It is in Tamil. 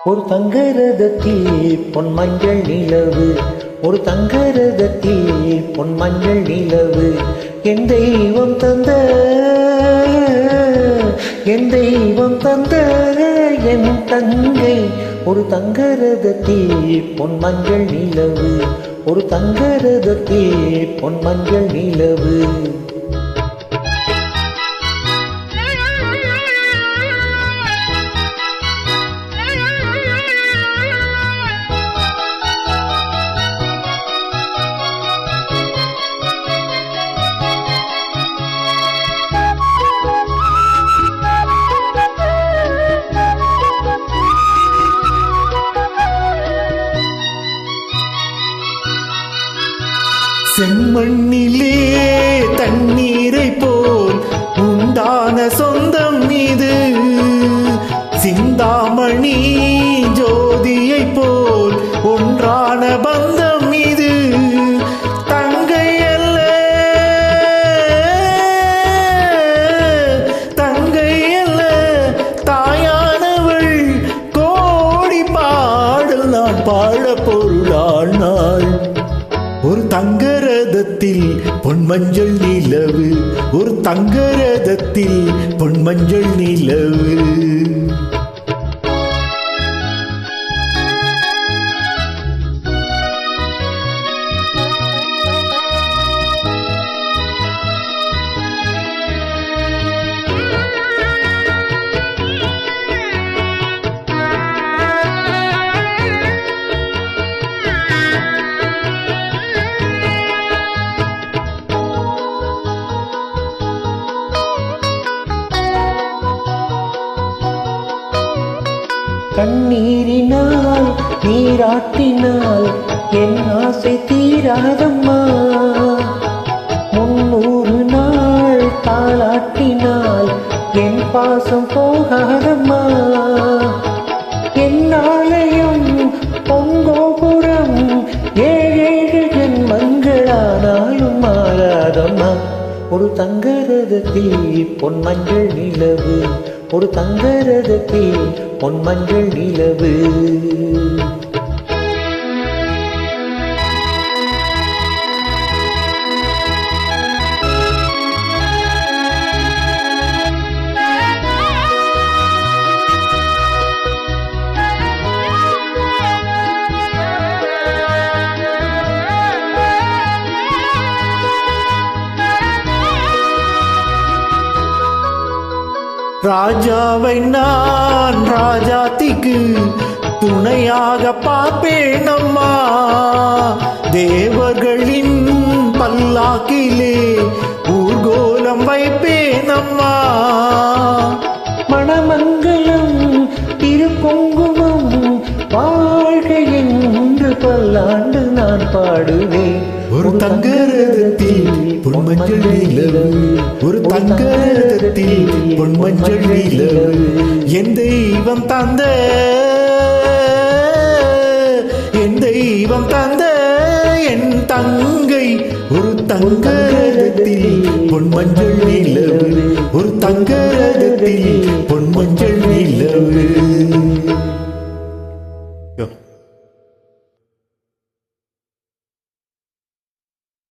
ஒரு தங்கரதத்தில் பொன் மஞ்சள் நிலவு, ஒரு தங்கரதத்தில் பொன் மஞ்சள் நிலவு. என் தெய்வம் தந்த, என் தெய்வம் தந்த என் தங்கை. ஒரு தங்கரதத்தில் பொன் மஞ்சள் நிலவு, ஒரு தங்கரதத்தில் பொன் மஞ்சள் நிலவு. செம்மண்ணிலே தண்ணீரை போல் உண்டான சொந்தம் இது, சிந்தாமணி ஜோதியை போல் ஒன்றான பந்தம் இது. தங்கை அல்ல, தங்கை அல்ல தாயானவள், கோடி பாடல் நான் பாட பொருளானாள். ஒரு தங்கரதத்தில் பொன்மஞ்சள் நிலவு, ஒரு தங்கரதத்தில் பொன்மஞ்சள் நிலவு. கண்ணீரினால் நீராட்டினால் என் ஆசை தீராதம்மா. 300 நாள் தாளாட்டினால் என் பாசம் போகாதம்மா. என் ஆலயம் பொங்கோபுரம் 7 ஜென்மங்களானாலும் மாறாதம்மா. ஒரு தங்கரதத்தில் பொன் மஞ்சள் நிலவு, ஒரு தங்கரதத்தில் பொன் மஞ்சள் நிலவு. ராஜாவை நான் ராஜாத்திக்கு துணையாக பார்ப்பேன் அம்மா. தேவர்களின் பல்லாக்கிலே ஊர்கோலம் வைப்பேன் அம்மா. மணமங்கலம் திருக்குங்குமம் வாழ்க என்று பல்லாண்டு நான் பாடுவேன். ஒரு தங்கரதத்தில் பொன்மஞ்சள் நிலவு, ஒரு தங்கரதத்தில் பொன்மஞ்சள் நிலவு. என் தெய்வம் தந்த, என் தெய்வம் தந்த என் தங்கை. ஒரு தங்கரதத்தில் பொன்மஞ்சள் நிலவு, ஒரு தங்கரதத்தில்